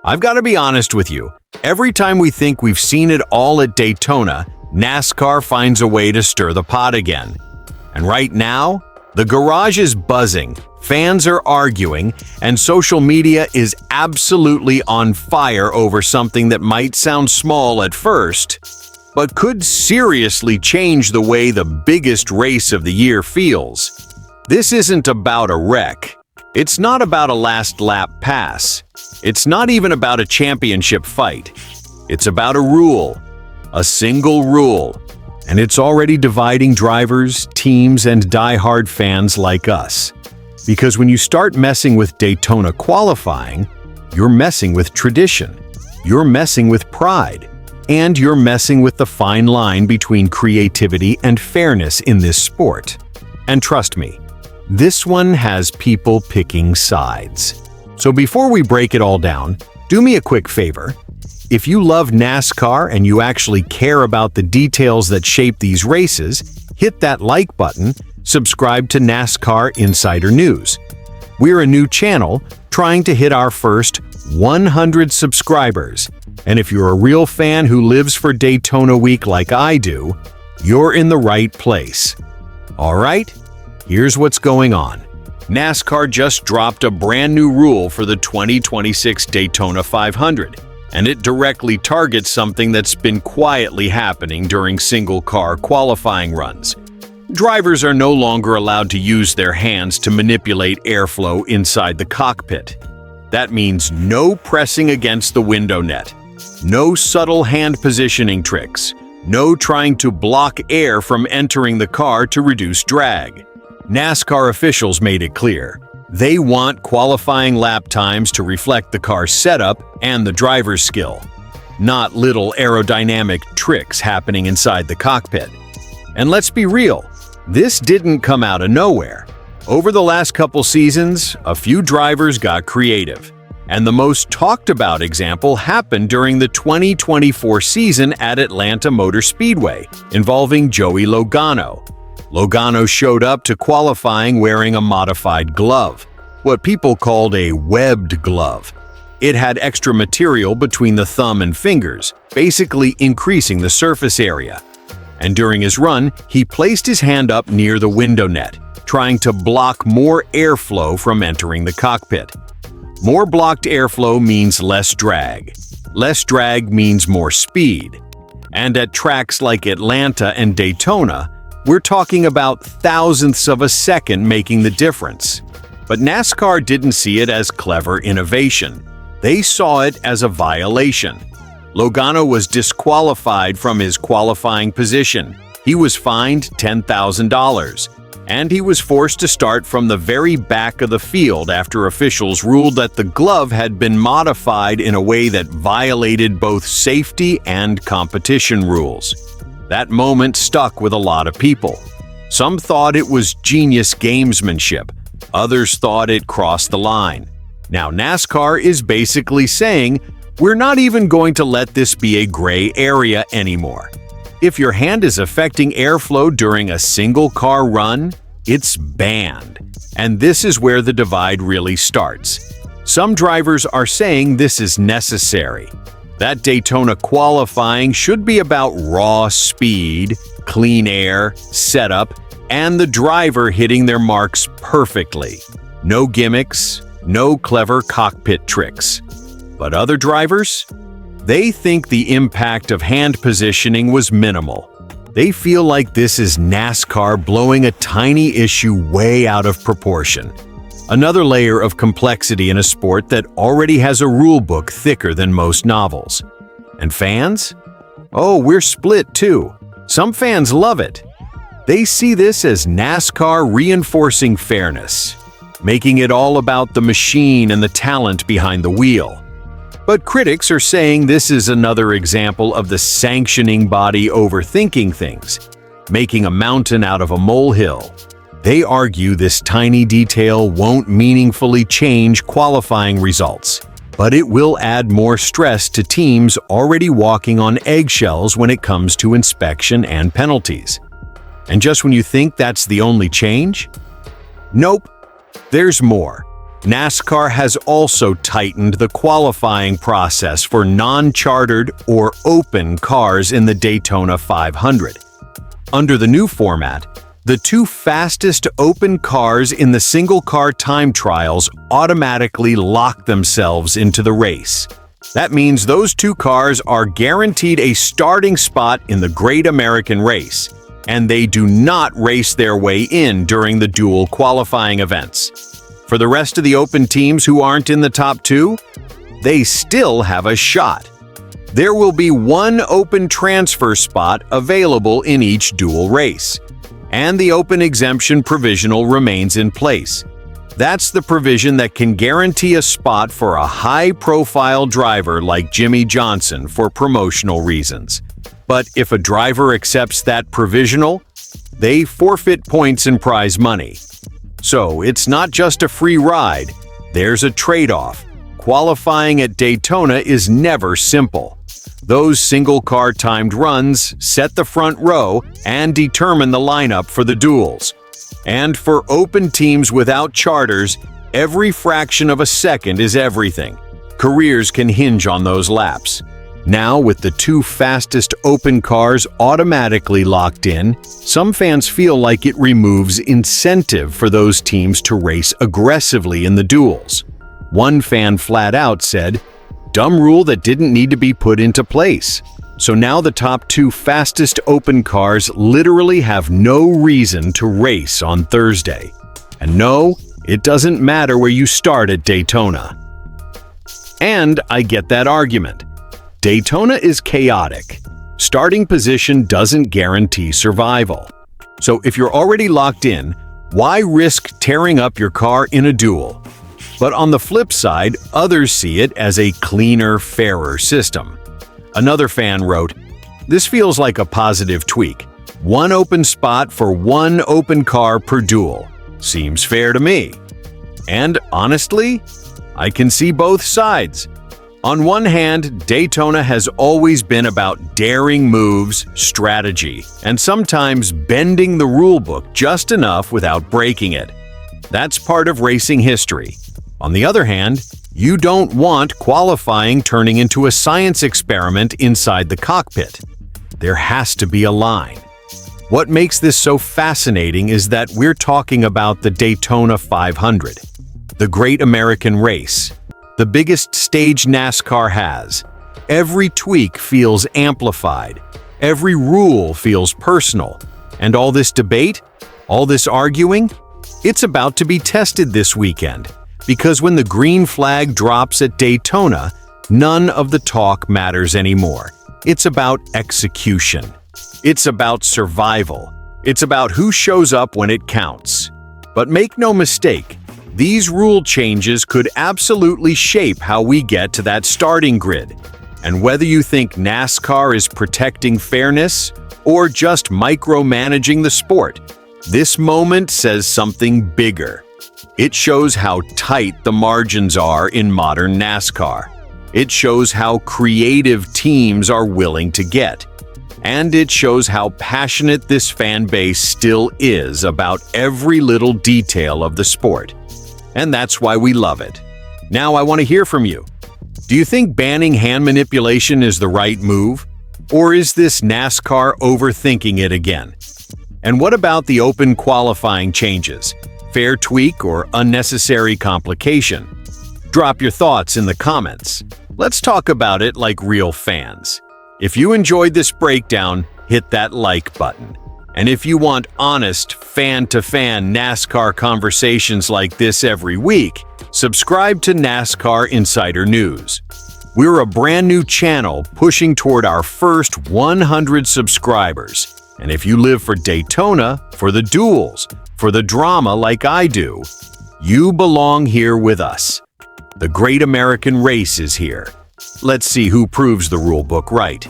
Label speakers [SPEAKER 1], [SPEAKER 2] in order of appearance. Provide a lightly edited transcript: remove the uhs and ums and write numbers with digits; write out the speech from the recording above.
[SPEAKER 1] I've got to be honest with you. Every time we think we've seen it all at Daytona, NASCAR finds a way to stir the pot again. And right now, the garage is buzzing, fans are arguing, and social media is absolutely on fire over something that might sound small at first, but could seriously change the way the biggest race of the year feels. This isn't about a wreck. It's not about a last lap pass. It's not even about a championship fight. It's about a rule, a single rule, and it's already dividing drivers, teams, and die-hard fans like us. Because when you start messing with Daytona qualifying, you're messing with tradition, you're messing with pride, and you're messing with the fine line between creativity and fairness in this sport. And trust me, this one has people picking sides. So before we break it all down, do me a quick favor. If you love NASCAR and you actually care about the details that shape these races, hit that like button, subscribe to NASCAR Insider News. We're a new channel trying to hit our first 100 subscribers. And if you're a real fan who lives for Daytona week like I do, you're in the right place. All right, here's what's going on. NASCAR just dropped a brand new rule for the 2026 Daytona 500. And it directly targets something that's been quietly happening during single-car qualifying runs. Drivers are no longer allowed to use their hands to manipulate airflow inside the cockpit. That means no pressing against the window net, no subtle hand positioning tricks, no trying to block air from entering the car to reduce drag. NASCAR officials made it clear. They want qualifying lap times to reflect the car's setup and the driver's skill, not little aerodynamic tricks happening inside the cockpit. And let's be real, this didn't come out of nowhere. Over the last couple seasons, a few drivers got creative. And the most talked about example happened during the 2024 season at Atlanta Motor Speedway, involving Joey Logano. Logano showed up to qualifying wearing a modified glove, what people called a webbed glove. It had extra material between the thumb and fingers, basically increasing the surface area. And during his run, he placed his hand up near the window net, trying to block more airflow from entering the cockpit. More blocked airflow means less drag. Less drag means more speed. And at tracks like Atlanta and Daytona, we're talking about thousandths of a second making the difference. But NASCAR didn't see it as clever innovation. They saw it as a violation. Logano was disqualified from his qualifying position. He was fined $10,000. And he was forced to start from the very back of the field after officials ruled that the glove had been modified in a way that violated both safety and competition rules. That moment stuck with a lot of people. Some thought it was genius gamesmanship. Others thought it crossed the line. Now NASCAR is basically saying, we're not even going to let this be a gray area anymore. If your hand is affecting airflow during a single car run, it's banned. And this is where the divide really starts. Some drivers are saying this is necessary. That Daytona qualifying should be about raw speed, clean air, setup, and the driver hitting their marks perfectly. No gimmicks, no clever cockpit tricks. But other drivers? They think the impact of hand positioning was minimal. They feel like this is NASCAR blowing a tiny issue way out of proportion. Another layer of complexity in a sport that already has a rule book thicker than most novels. And fans? Oh, we're split too. Some fans love it. They see this as NASCAR reinforcing fairness, making it all about the machine and the talent behind the wheel. But critics are saying this is another example of the sanctioning body overthinking things, making a mountain out of a molehill. They argue this tiny detail won't meaningfully change qualifying results, but it will add more stress to teams already walking on eggshells when it comes to inspection and penalties. And just when you think that's the only change? Nope, there's more. NASCAR has also tightened the qualifying process for non-chartered or open cars in the Daytona 500. Under the new format, the two fastest open cars in the single-car time trials automatically lock themselves into the race. That means those two cars are guaranteed a starting spot in the Great American Race, and they do not race their way in during the dual qualifying events. For the rest of the open teams who aren't in the top two, they still have a shot. There will be one open transfer spot available in each dual race, and the open exemption provisional remains in place. That's the provision that can guarantee a spot for a high-profile driver like Jimmy Johnson for promotional reasons. But if a driver accepts that provisional, they forfeit points and prize money. So it's not just a free ride, there's a trade-off. Qualifying at Daytona is never simple. Those single-car timed runs set the front row and determine the lineup for the duels. And for open teams without charters, every fraction of a second is everything. Careers can hinge on those laps. Now, with the two fastest open cars automatically locked in, some fans feel like it removes incentive for those teams to race aggressively in the duels. One fan flat out said, "Dumb rule that didn't need to be put into place." So now the top two fastest open cars literally have no reason to race on Thursday. And no, it doesn't matter where you start at Daytona. And I get that argument. Daytona is chaotic. Starting position doesn't guarantee survival. So if you're already locked in, why risk tearing up your car in a duel? But on the flip side, others see it as a cleaner, fairer system. Another fan wrote, "This feels like a positive tweak. One open spot for one open car per duel. Seems fair to me." And honestly, I can see both sides. On one hand, Daytona has always been about daring moves, strategy, and sometimes bending the rulebook just enough without breaking it. That's part of racing history. On the other hand, you don't want qualifying turning into a science experiment inside the cockpit. There has to be a line. What makes this so fascinating is that we're talking about the Daytona 500, the Great American Race, the biggest stage NASCAR has. Every tweak feels amplified. Every rule feels personal. And all this debate, all this arguing, it's about to be tested this weekend. Because when the green flag drops at Daytona, none of the talk matters anymore. It's about execution. It's about survival. It's about who shows up when it counts. But make no mistake, these rule changes could absolutely shape how we get to that starting grid. And whether you think NASCAR is protecting fairness or just micromanaging the sport, this moment says something bigger. It shows how tight the margins are in modern NASCAR. It shows how creative teams are willing to get. And it shows how passionate this fan base still is about every little detail of the sport. And that's why we love it. Now I want to hear from you. Do you think banning hand manipulation is the right move? Or is this NASCAR overthinking it again? And what about the open qualifying changes? Fair tweak or unnecessary complication? Drop your thoughts in the comments. Let's talk about it like real fans. If you enjoyed this breakdown, hit that like button. And if you want honest, fan-to-fan NASCAR conversations like this every week, subscribe to NASCAR Insider News. We're a brand new channel pushing toward our first 100 subscribers. And if you live for Daytona, for the duels, for the drama like I do, you belong here with us. The Great American Race is here. Let's see who proves the rulebook right.